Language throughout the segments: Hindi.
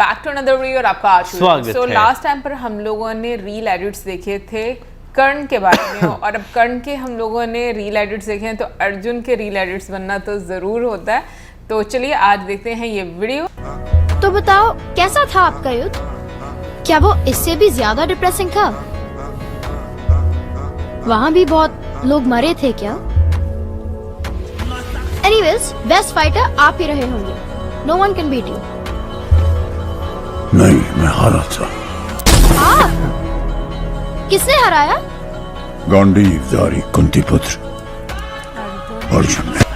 बैक टू अनदर वीडियो और आपका आज स्वागत है। लास्ट टाइम पर हम लोगों ने रील एडिट्स देखे थे कर्ण के बारे में और अब कर्ण के हम लोगों ने रील एडिट्स देखे हैं, तो अर्जुन के रील एडिट्स बनना तो ज़रूर होता है। तो चलिए आज देखते हैं ये वीडियो। तो बताओ कैसा था आपका युद्ध? क्या वो इससे भी ज्यादा डिप्रेसिंग था? वहाँ भी बहुत लोग मरे थे क्या? एनीवेज, बेस्ट फाइटर आप ही रहे होंगे। No one can beat you. नहीं, मैं हारा था। आप? किसने हराया? गांडीवधारी कुंती पुत्र अर्जुन ने।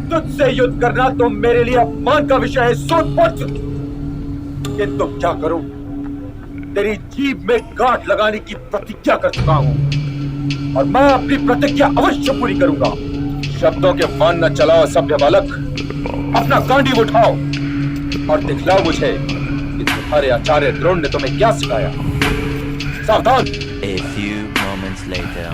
तुझसे युद्ध करना तो मेरे लिए अपमान का विषय है। सोच पुत्र, किंतु क्या करूं, तेरी जीभ में गांठ लगाने की प्रतिज्ञा कर चुका हूं और मैं अपनी प्रतिज्ञा अवश्य पूरी करूंगा। शब्दों के मान न चलाओ सभ्य बालक, अपना गांडीव उठाओ और दिखलाओ मुझे कि तुम्हारे आचार्य द्रोण ने तुम्हें क्या सिखाया। सावधान। A few moments later.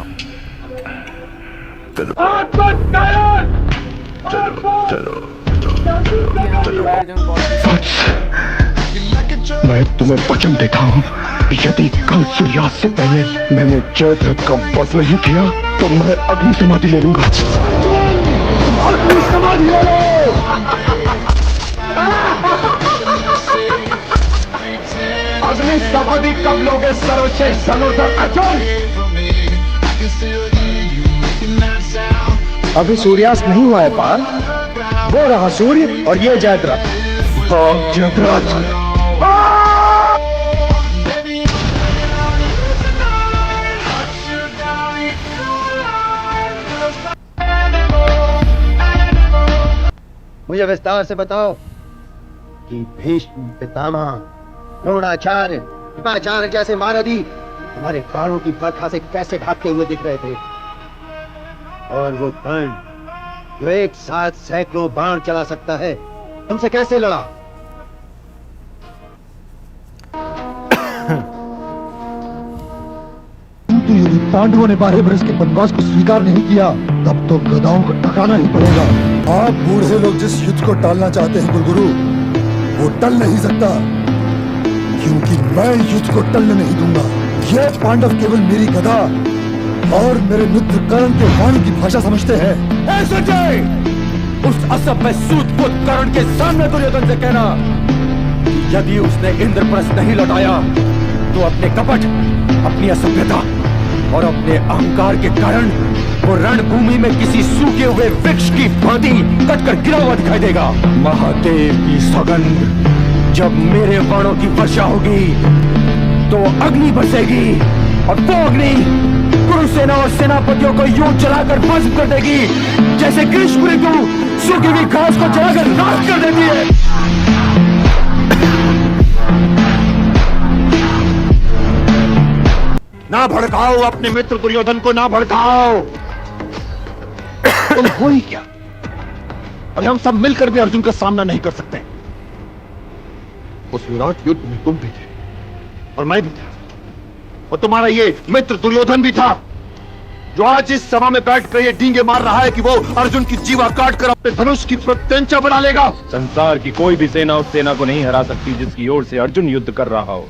मैं तुम्हें वचन देता हूँ, यदि कल सूर्यास्त से पहले मैंने जयद्रथ का वध नहीं किया तो मैं अग्नि समाधि ले लूंगा। अग्नि समाधि ले लो। अग्नि समाधि कब लोगे सर्वश्रेष्ठ धनुर्धर अर्जुन? अभी सूर्यास्त नहीं हुआ है पार। वो रहा सूर्य और ये जयद्रथ। जयद्रथ मुझे विस्तार से बताओ कि भीष्म पितामह, द्रोणाचार्य, कृपाचार्य जैसे महारथी हमारे प्राणों की बरखा से कैसे भागते हुए दिख रहे थे, और वो कर्ण जो एक साथ सैकड़ों बाण चला सकता है तुमसे कैसे लड़ा? किंतु यदि पांडवों ने 12 वर्ष के वनवास को स्वीकार नहीं किया तब तो गदाओं को टकराना ही पड़ेगा। आप बूढ़े लोग जिस युद्ध को टालना चाहते हैं कुलगुरु, वो टल नहीं सकता, क्योंकि मैं युद्ध को टलने नहीं दूंगा। ये पांडव केवल मेरी गदा और मेरे मित्र कर्ण के वाणी की भाषा समझते हैं। संजय, उस असभ्य सूतपुत्र कर्ण के सामने दुर्योधन से कहना कि यदि उसने इंद्रप्रस्थ नहीं लौटाया तो अपने कपट, अपनी असभ्यता और अपने अहंकार के कारण वो रणभूमि में किसी सूखे हुए वृक्ष की भांति कटकर गिरा हुआ दिखाई देगा। महादेव की सौगंध, जब मेरे बाणों की वर्षा होगी तो अग्नि बरसेगी और वो अग्नि कुरुसेना और सेनापतियों को यूं जलाकर भस्म कर देगी जैसे ग्रीष्म ऋतु सूखी हुई घास को जलाकर नाश कर देती है। ना भड़काओ अपने मित्र दुर्योधन को, ना भड़काओ। तुम हो ही क्या? अरे हम सब मिलकर भी अर्जुन का सामना नहीं कर सकते। उस विराट युद्ध में तुम भी थे और मैं भी था, और तुम्हारा ये मित्र दुर्योधन भी था, जो आज इस सभा में बैठकर ये डींगे मार रहा है कि वो अर्जुन की जीवा काट कर अपने धनुष की प्रत्यंचा बना लेगा। संसार की कोई भी सेना उस सेना को नहीं हरा सकती जिसकी ओर से अर्जुन युद्ध कर रहा हो।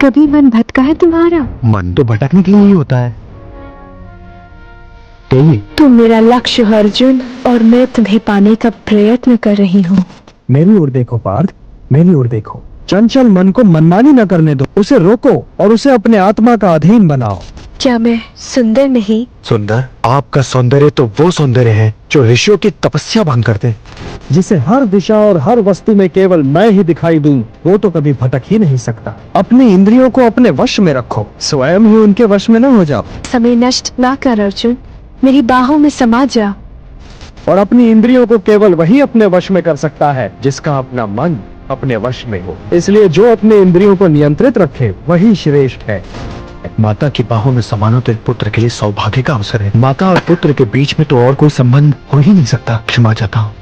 कभी मन भटका है तुम्हारा? मन तो भटकने के लिए ही होता है। तुम मेरा लक्ष्य हो अर्जुन, और मैं तुम्हें पाने का प्रयत्न कर रही हूँ। मेरी ओर देखो पार्थ, मेरी ओर देखो। चंचल मन को मनमानी न करने दो, उसे रोको और उसे अपने आत्मा का अधीन बनाओ। क्या मैं सुंदर नहीं? सुंदर? आपका सौंदर्य तो वो सौंदर्य है जो ऋषियों की तपस्या भंग करते, जिसे हर दिशा और हर वस्तु में केवल मैं ही दिखाई दूं, वो तो कभी भटक ही नहीं सकता। अपनी इंद्रियों को अपने वश में रखो, स्वयं ही उनके वश में न हो जाओ। समय नष्ट ना कर अर्जुन, मेरी बाहों में समा जा। और अपनी इंद्रियों को केवल वही अपने वश में कर सकता है जिसका अपना मन अपने वश में हो। इसलिए जो अपने इंद्रियों को नियंत्रित रखे वही श्रेष्ठ है। माता की बाहों में समाना तो एक पुत्र के लिए सौभाग्य का अवसर है। माता और पुत्र के बीच में तो और कोई संबंध हो ही नहीं सकता। क्षमा चाहता हूँ।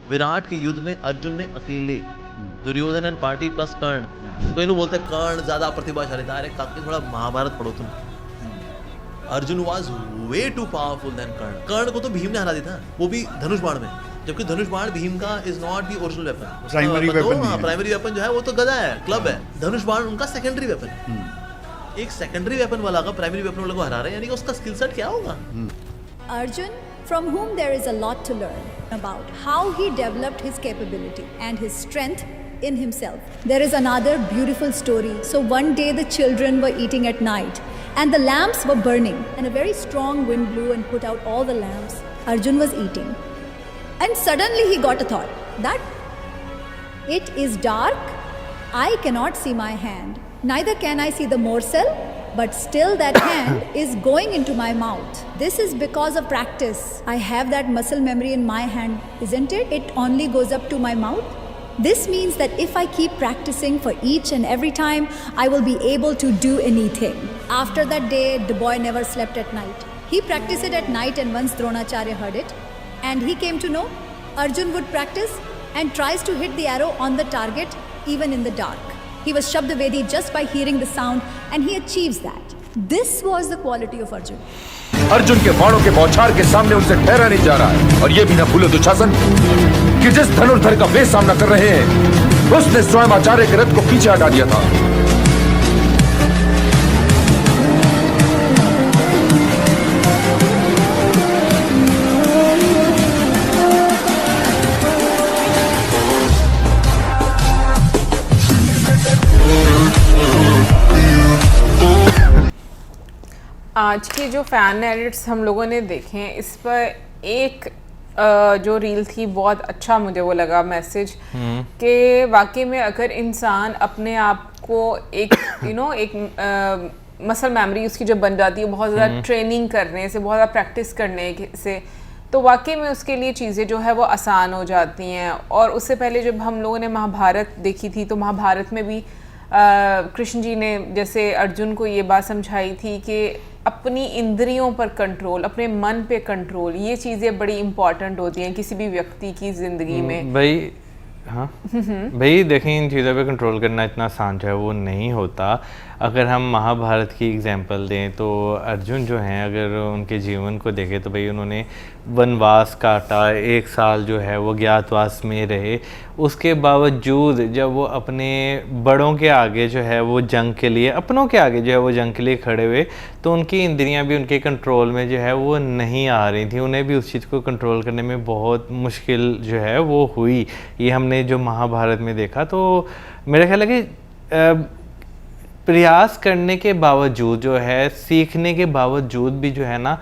विराट के युद्ध में अर्जुन ने अकेले, दुर्योधन एंड पार्टी प्लस कर्ण, तो इन्हों बोलते कर्ण ज्यादा प्रतिभाशाली था। अरे काके थोड़ा महाभारत पढ़ो तुम। Arjun was way too powerful than Karna. Karna को तो भीम ने हरा दिया था, वो भी धनुष बाण में, जबकि धनुष बाण भीम का is not the original weapon. Primary weapon, primary weapon जो है वो तो गदा है, क्लब है। धनुष बाण उनका सेकेंडरी वेपन। एक सेकेंडरी वेपन वाला का प्राइमरी वेपन वाला को हरा रहे हैं, यानी कि उसका स्किल सेट क्या होगा? Arjun, from whom there is a lot to learn about how he developed his capability and his strength in himself. There is another beautiful story. So one day the children were eating at night and the lamps were burning and a very strong wind blew and put out all the lamps. Arjun was eating and suddenly he got a thought that it is dark, I cannot see my hand, neither can I see the morsel, but still that hand is going into my mouth. This is because of practice. I have that muscle memory in my hand, isn't it? It only goes up to my mouth. This means that if I keep practicing for each and every time, I will be able to do anything. After that day, the boy never slept at night. He practiced it at night, and once Dronacharya heard it, and he came to know Arjun would practice and tries to hit the arrow on the target even in the dark. He was Shabdavedi just by hearing the sound, and he achieves that. This was the quality of Arjun. Arjun के बाणों के बौछार के सामने उनसे ठहरा नहीं जा रहा है। और ये भी ना भूलो दुशासन कि जिस धनुर्धर का वे सामना कर रहे हैं उसने स्वयं आचार्य के रथ को पीछे हटा दिया था। आज की जो फैन एडिट्स हम लोगों ने देखे हैं, इस पर एक जो रील थी बहुत अच्छा मुझे वो लगा मैसेज कि वाकई में अगर इंसान अपने आप को एक एक मसल मेमोरी उसकी जब बन जाती है बहुत ज़्यादा ट्रेनिंग करने से, बहुत ज़्यादा प्रैक्टिस करने से, तो वाकई में उसके लिए चीज़ें जो है वो आसान हो जाती हैं। और उससे पहले जब हम लोगों ने महाभारत देखी थी तो महाभारत में भी कृष्ण जी ने जैसे अर्जुन को ये बात समझाई थी कि अपनी इंद्रियों पर कंट्रोल, अपने मन पे कंट्रोल, ये चीज़ें बड़ी इंपॉर्टेंट होती हैं किसी भी व्यक्ति की ज़िंदगी में। भाई हाँ भाई देखें, इन चीज़ों पे कंट्रोल करना इतना आसान जो है वो नहीं होता। अगर हम महाभारत की एग्जांपल दें तो अर्जुन जो हैं, अगर उनके जीवन को देखें तो भाई उन्होंने वनवास काटा, 1 साल जो है वो ज्ञातवास में रहे। उसके बावजूद जब वो अपने बड़ों के आगे जो है वो जंग के लिए, अपनों के आगे जो है वो जंग के लिए खड़े हुए, तो उनकी इंद्रियां भी उनके कंट्रोल में जो है वो नहीं आ रही थी। उन्हें भी उस चीज़ को कंट्रोल करने में बहुत मुश्किल जो है वो हुई। ये हमने जो महाभारत में देखा, तो मेरा ख्याल है कि प्रयास करने के बावजूद जो है, सीखने के बावजूद भी जो है ना,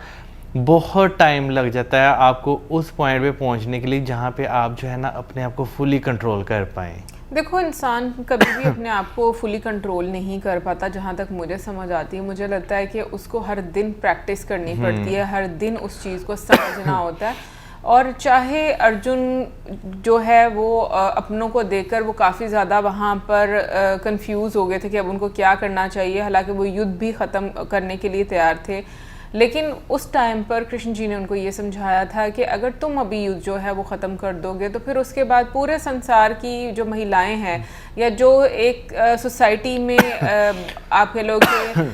बहुत टाइम लग जाता है आपको उस पॉइंट पे पहुंचने के लिए जहाँ पे आप जो है ना अपने आप को फुली कंट्रोल कर पाएँ। देखो, इंसान कभी भी अपने आप को फुली कंट्रोल नहीं कर पाता, जहाँ तक मुझे समझ आती है। मुझे लगता है कि उसको हर दिन प्रैक्टिस करनी पड़ती है, हर दिन उस चीज़ को समझना होता है। और चाहे अर्जुन जो है वो अपनों को देखकर वो काफ़ी ज़्यादा वहाँ पर कंफ्यूज हो गए थे कि अब उनको क्या करना चाहिए, हालांकि वो युद्ध भी ख़त्म करने के लिए तैयार थे, लेकिन उस टाइम पर कृष्ण जी ने उनको ये समझाया था कि अगर तुम अभी युद्ध जो है वो ख़त्म कर दोगे तो फिर उसके बाद पूरे संसार की जो महिलाएं हैं या जो एक सोसाइटी में आप कह लो कि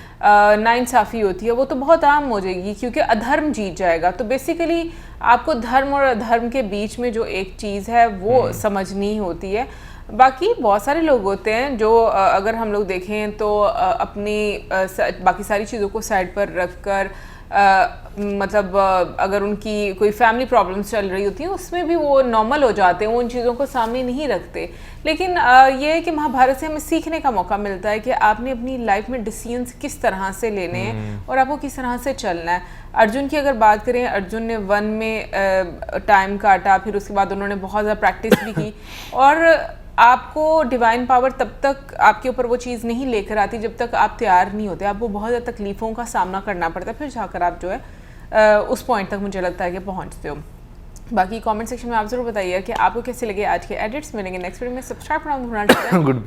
नाइंसाफ़ी होती है, वो तो बहुत आम हो जाएगी, क्योंकि अधर्म जीत जाएगा। तो बेसिकली आपको धर्म और अधर्म के बीच में जो एक चीज़ है वो समझनी होती है। बाकी बहुत सारे लोग होते हैं जो अगर हम लोग देखें तो अपनी बाकी सारी चीज़ों को साइड पर रख कर मतलब अगर उनकी कोई फैमिली प्रॉब्लम्स चल रही होती हैं उसमें भी वो नॉर्मल हो जाते हैं, वो उन चीज़ों को सामने नहीं रखते। लेकिन ये है कि महाभारत से हमें सीखने का मौका मिलता है कि आपने अपनी लाइफ में डिसीजंस किस तरह से लेने हैं और आपको किस तरह से चलना है। अर्जुन की अगर बात करें, अर्जुन ने वन में टाइम काटा, फिर उसके बाद उन्होंने बहुत ज़्यादा प्रैक्टिस भी की और आपको डिवाइन पावर तब तक आपके ऊपर वो चीज़ नहीं लेकर आती जब तक आप तैयार नहीं होते। आपको बहुत ज़्यादा तकलीफ़ों का सामना करना पड़ता है, फिर जाकर आप जो है उस पॉइंट तक मुझे लगता है कि पहुंचते हो। बाकी कमेंट सेक्शन में आप जरूर बताइए कि आपको कैसे लगे आज के एडिट्स। मिलेंगे नेक्स्ट वीडियो में। सब्सक्राइब करना गुड बाय।